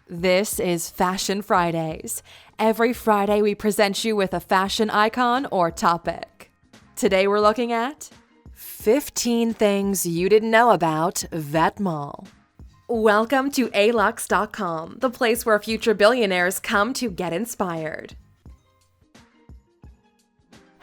This is Fashion Fridays. Every Friday we present you with a fashion icon or topic. Today we're looking at 15 things you didn't know about Vetements. Welcome to Alux.com, the place where future billionaires come to get inspired.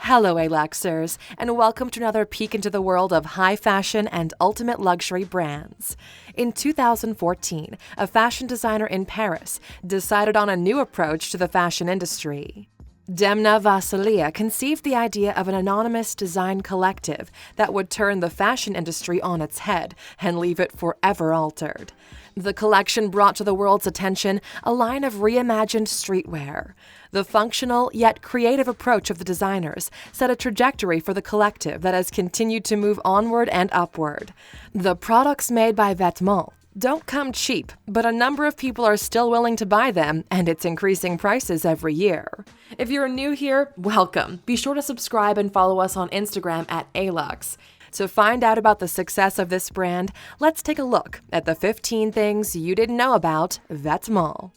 Hello, Aluxers, and welcome to another peek into the world of high fashion and ultimate luxury brands. In 2014, a fashion designer in Paris decided on a new approach to the fashion industry. Demna Gvasalia conceived the idea of an anonymous design collective that would turn the fashion industry on its head and leave it forever altered. The collection brought to the world's attention a line of reimagined streetwear. The functional yet creative approach of the designers set a trajectory for the collective that has continued to move onward and upward. The products made by Vetements don't come cheap, but a number of people are still willing to buy them, and it's increasing prices every year. If you're new here, welcome. Be sure to subscribe and follow us on Instagram at Alux. To find out about the success of this brand, let's take a look at the 15 things you didn't know about Vetements.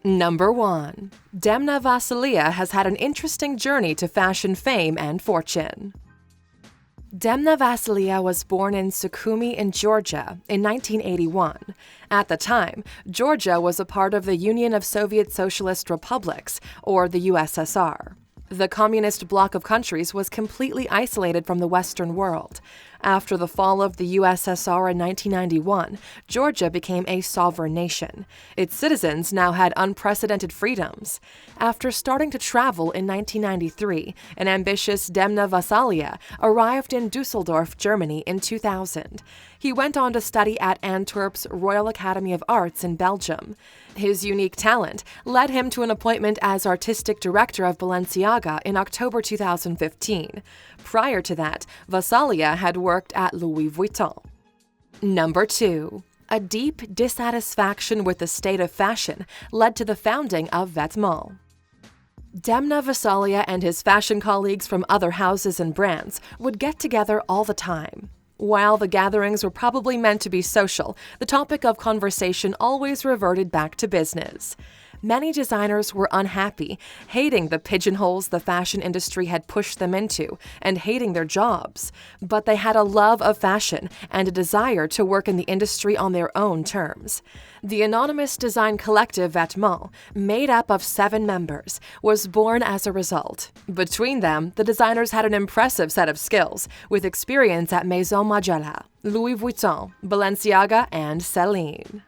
Number 1. Demna Gvasalia has had an interesting journey to fashion fame and fortune. Demna Gvasalia was born in Sukhumi in Georgia in 1981. At the time, Georgia was a part of the Union of Soviet Socialist Republics, or the USSR. The communist bloc of countries was completely isolated from the Western world. After the fall of the USSR in 1991, Georgia became a sovereign nation. Its citizens now had unprecedented freedoms. After starting to travel in 1993, an ambitious Demna Gvasalia arrived in Dusseldorf, Germany in 2000. He went on to study at Antwerp's Royal Academy of Arts in Belgium. His unique talent led him to an appointment as artistic director of Balenciaga in October 2015. Prior to that, Gvasalia had worked at Louis Vuitton. Number 2. A deep dissatisfaction with the state of fashion led to the founding of Vetements. Demna Gvasalia and his fashion colleagues from other houses and brands would get together all the time. While the gatherings were probably meant to be social, the topic of conversation always reverted back to business. Many designers were unhappy, hating the pigeonholes the fashion industry had pushed them into, and hating their jobs. But they had a love of fashion and a desire to work in the industry on their own terms. The anonymous design collective Vetements, made up of 7 members, was born as a result. Between them, the designers had an impressive set of skills, with experience at Maison Margiela, Louis Vuitton, Balenciaga, and Celine.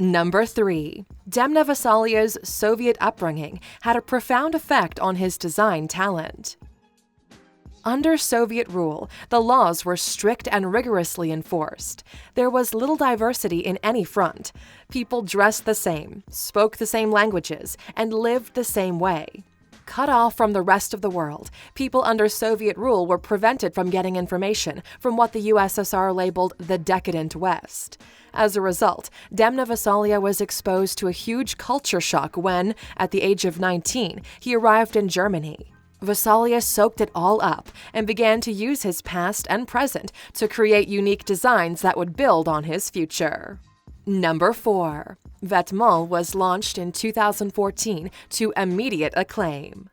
Number 3. Demna Gvasalia's Soviet upbringing had a profound effect on his design talent. Under Soviet rule, the laws were strict and rigorously enforced. There was little diversity in any front. People dressed the same, spoke the same languages, and lived the same way. Cut off from the rest of the world, people under Soviet rule were prevented from getting information from what the USSR labeled the decadent West. As a result, Demna Gvasalia was exposed to a huge culture shock when, at the age of 19, he arrived in Germany. Gvasalia soaked it all up and began to use his past and present to create unique designs that would build on his future. Number 4. Vetements was launched in 2014 to immediate acclaim.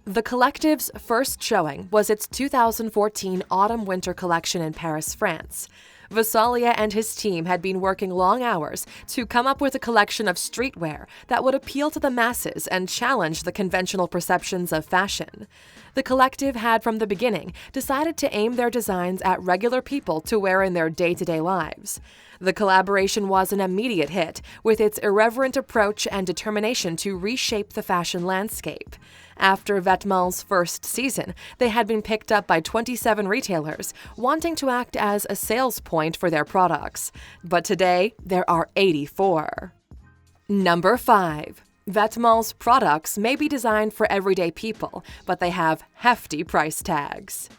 The collective's first showing was its 2014 autumn-winter collection in Paris, France. Gvasalia and his team had been working long hours to come up with a collection of streetwear that would appeal to the masses and challenge the conventional perceptions of fashion. The collective had from the beginning decided to aim their designs at regular people to wear in their day-to-day lives. The collaboration was an immediate hit, with its irreverent approach and determination to reshape the fashion landscape. After Vetements' first season, they had been picked up by 27 retailers, wanting to act as a sales point for their products. But today, there are 84. Number 5. Vetements' products may be designed for everyday people, but they have hefty price tags.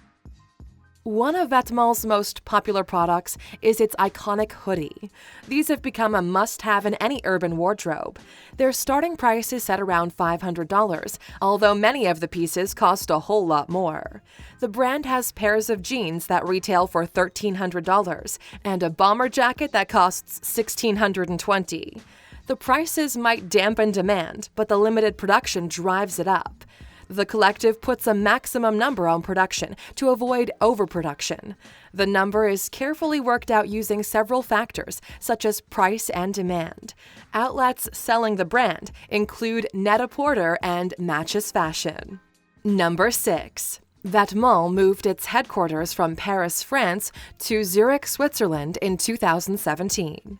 One of Vetements' most popular products is its iconic hoodie. These have become a must-have in any urban wardrobe. Their starting price is set around $500, although many of the pieces cost a whole lot more. The brand has pairs of jeans that retail for $1,300 and a bomber jacket that costs $1,620. The prices might dampen demand, but the limited production drives it up. The collective puts a maximum number on production to avoid overproduction. The number is carefully worked out using several factors, such as price and demand. Outlets selling the brand include Net-a-Porter and Matches Fashion. Number 6. Vetements moved its headquarters from Paris, France to Zurich, Switzerland in 2017.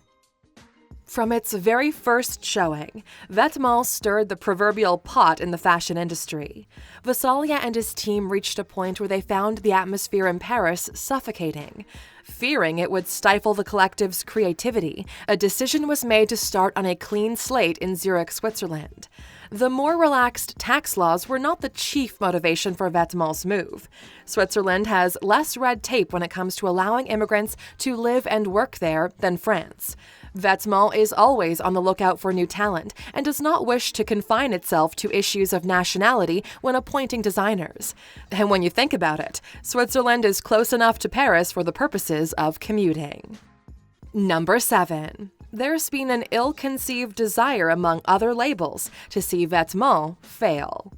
From its very first showing, Vetements stirred the proverbial pot in the fashion industry. Gvasalia and his team reached a point where they found the atmosphere in Paris suffocating. Fearing it would stifle the collective's creativity, a decision was made to start on a clean slate in Zurich, Switzerland. The more relaxed tax laws were not the chief motivation for Vetements' move. Switzerland has less red tape when it comes to allowing immigrants to live and work there than France. Vetements is always on the lookout for new talent and does not wish to confine itself to issues of nationality when appointing designers. And when you think about it, Switzerland is close enough to Paris for the purposes of commuting. Number 7. There's been an ill-conceived desire among other labels to see Vetements fail.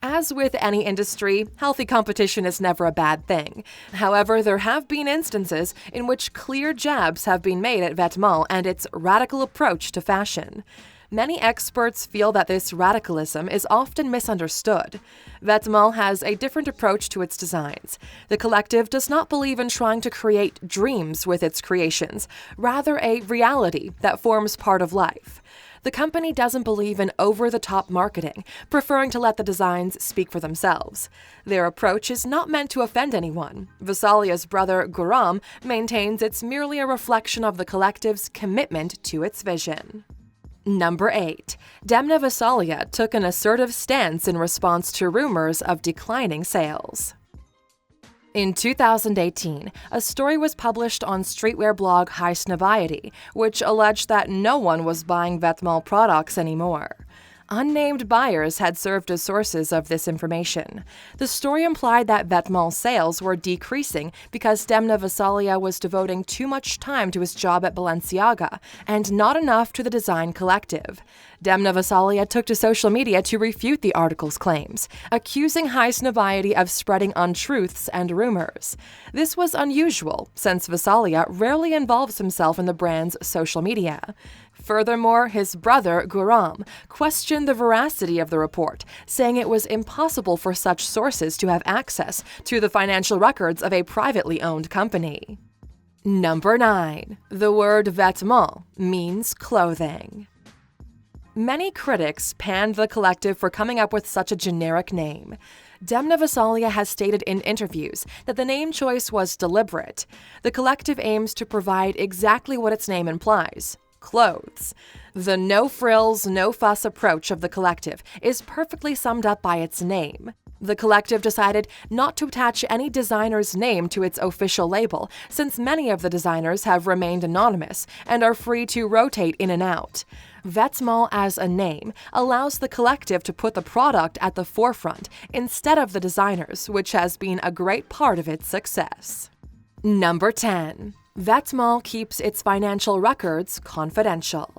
As with any industry, healthy competition is never a bad thing. However, there have been instances in which clear jabs have been made at Vetements and its radical approach to fashion. Many experts feel that this radicalism is often misunderstood. Vetements has a different approach to its designs. The collective does not believe in trying to create dreams with its creations, rather a reality that forms part of life. The company doesn't believe in over-the-top marketing, preferring to let the designs speak for themselves. Their approach is not meant to offend anyone. Gvasalia's brother Gorham maintains it's merely a reflection of the collective's commitment to its vision. Number 8. Demna Gvasalia took an assertive stance in response to rumors of declining sales. In 2018, a story was published on streetwear blog Snobiety, which alleged that no one was buying Vetements products anymore. Unnamed buyers had served as sources of this information. The story implied that Vetements sales were decreasing because Demna Gvasalia was devoting too much time to his job at Balenciaga and not enough to the design collective. Demna Gvasalia took to social media to refute the article's claims, accusing Snobiety of spreading untruths and rumors. This was unusual, since Gvasalia rarely involves himself in the brand's social media. Furthermore, his brother, Gorham, questioned the veracity of the report, saying it was impossible for such sources to have access to the financial records of a privately owned company. Number 9. The word Vetement means clothing. Many critics panned the collective for coming up with such a generic name. Demna Gvasalia has stated in interviews that the name choice was deliberate. The collective aims to provide exactly what its name implies: clothes. The no-frills, no-fuss approach of the collective is perfectly summed up by its name. The collective decided not to attach any designer's name to its official label, since many of the designers have remained anonymous and are free to rotate in and out. Vetements as a name allows the collective to put the product at the forefront instead of the designers, which has been a great part of its success. Number 10. Vetements keeps its financial records confidential.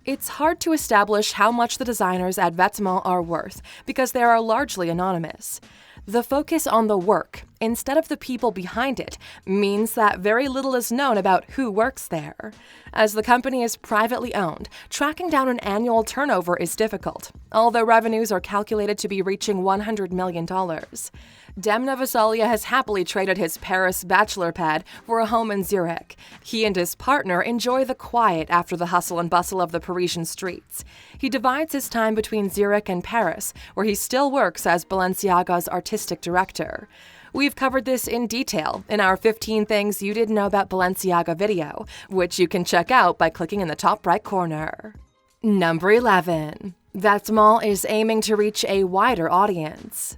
It's hard to establish how much the designers at Vetements are worth because they are largely anonymous. The focus on the work, instead of the people behind it, means that very little is known about who works there. As the company is privately owned, tracking down an annual turnover is difficult, although revenues are calculated to be reaching $100 million. Demna Gvasalia has happily traded his Paris bachelor pad for a home in Zurich. He and his partner enjoy the quiet after the hustle and bustle of the Parisian streets. He divides his time between Zurich and Paris, where he still works as Balenciaga's artistic director. We've covered this in detail in our 15 Things You Didn't Know About Balenciaga video, which you can check out by clicking in the top right corner. Number 11. Vetements is aiming to reach a wider audience.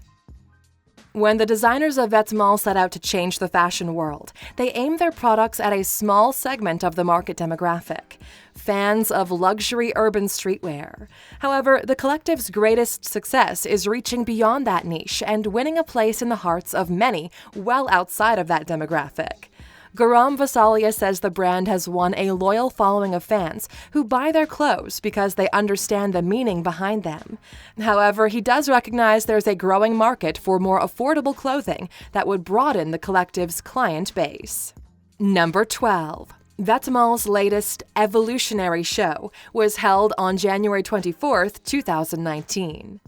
When the designers of Vetements set out to change the fashion world, they aimed their products at a small segment of the market demographic: fans of luxury urban streetwear. However, the collective's greatest success is reaching beyond that niche and winning a place in the hearts of many well outside of that demographic. Gorham Gvasalia says the brand has won a loyal following of fans who buy their clothes because they understand the meaning behind them. However, he does recognize there's a growing market for more affordable clothing that would broaden the collective's client base. Number 12. Vetement's latest Evolutionary show was held on January 24, 2019.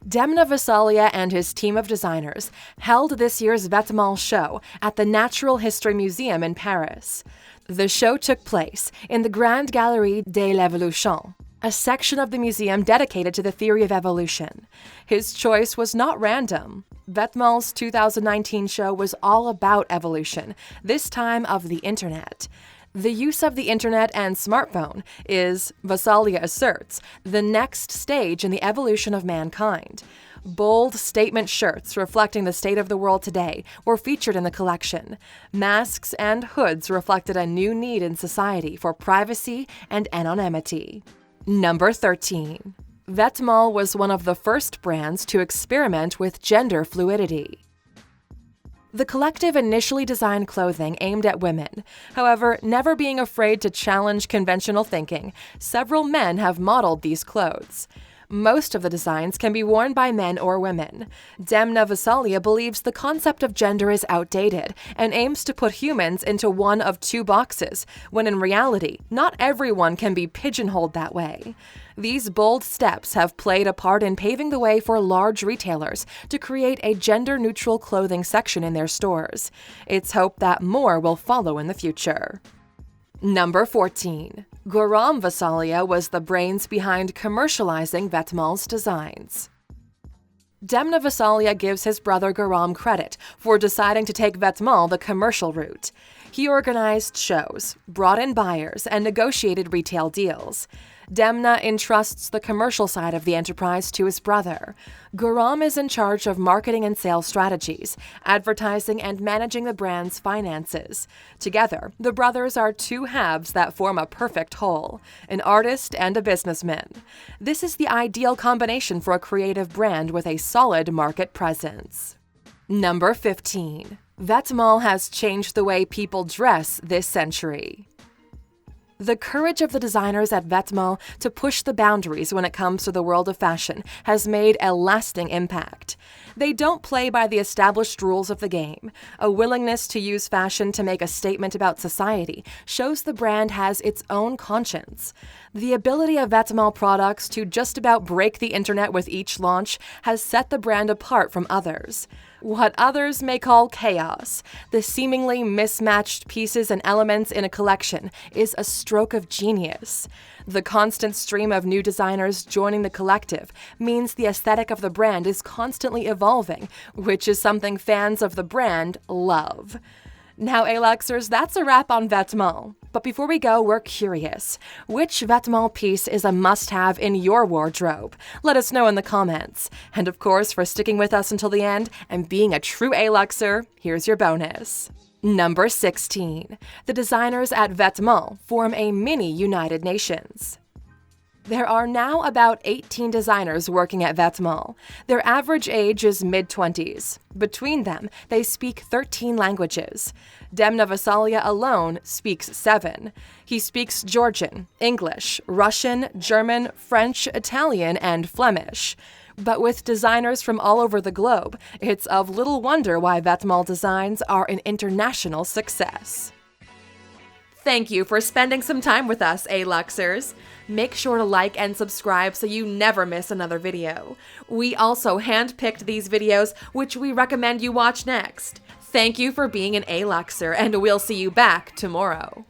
Demna Gvasalia and his team of designers held this year's Vetements show at the Natural History Museum in Paris. The show took place in the Grande Galerie de l'Evolution, a section of the museum dedicated to the theory of evolution. His choice was not random. Vetements' 2019 show was all about evolution, this time of the internet. The use of the internet and smartphone is, Gvasalia asserts, the next stage in the evolution of mankind. Bold statement shirts reflecting the state of the world today were featured in the collection. Masks and hoods reflected a new need in society for privacy and anonymity. Number 13. Vetements was one of the first brands to experiment with gender fluidity. The collective initially designed clothing aimed at women. However, never being afraid to challenge conventional thinking, several men have modeled these clothes. Most of the designs can be worn by men or women. Demna Gvasalia believes the concept of gender is outdated and aims to put humans into one of two boxes, when in reality, not everyone can be pigeonholed that way. These bold steps have played a part in paving the way for large retailers to create a gender-neutral clothing section in their stores. It's hoped that more will follow in the future. Number 14. Gorham Gvasalia was the brains behind commercializing Vetements' designs. Demna Gvasalia gives his brother Gorham credit for deciding to take Vetements the commercial route. He organized shows, brought in buyers, and negotiated retail deals. Demna entrusts the commercial side of the enterprise to his brother. Gorham is in charge of marketing and sales strategies, advertising, and managing the brand's finances. Together, the brothers are two halves that form a perfect whole, an artist and a businessman. This is the ideal combination for a creative brand with a solid market presence. Number 15. Vetements has changed the way people dress this century. The courage of the designers at Vetements to push the boundaries when it comes to the world of fashion has made a lasting impact. They don't play by the established rules of the game. A willingness to use fashion to make a statement about society shows the brand has its own conscience. The ability of Vetements products to just about break the internet with each launch has set the brand apart from others. What others may call chaos, the seemingly mismatched pieces and elements in a collection, is a stroke of genius. The constant stream of new designers joining the collective means the aesthetic of the brand is constantly evolving, which is something fans of the brand love. Now, Aluxers, that's a wrap on Vetements. But before we go, we're curious. Which Vetements piece is a must-have in your wardrobe? Let us know in the comments. And of course, for sticking with us until the end and being a true Aluxer, here's your bonus. Number 16. The designers at Vetements form a mini United Nations. There are now about 18 designers working at Vetements. Their average age is mid-20s. Between them, they speak 13 languages. Demna Gvasalia alone speaks 7. He speaks Georgian, English, Russian, German, French, Italian, and Flemish. But with designers from all over the globe, it's of little wonder why Vetements designs are an international success. Thank you for spending some time with us, Aluxers. Make sure to like and subscribe so you never miss another video. We also handpicked these videos, which we recommend you watch next. Thank you for being an Aluxer, and we'll see you back tomorrow.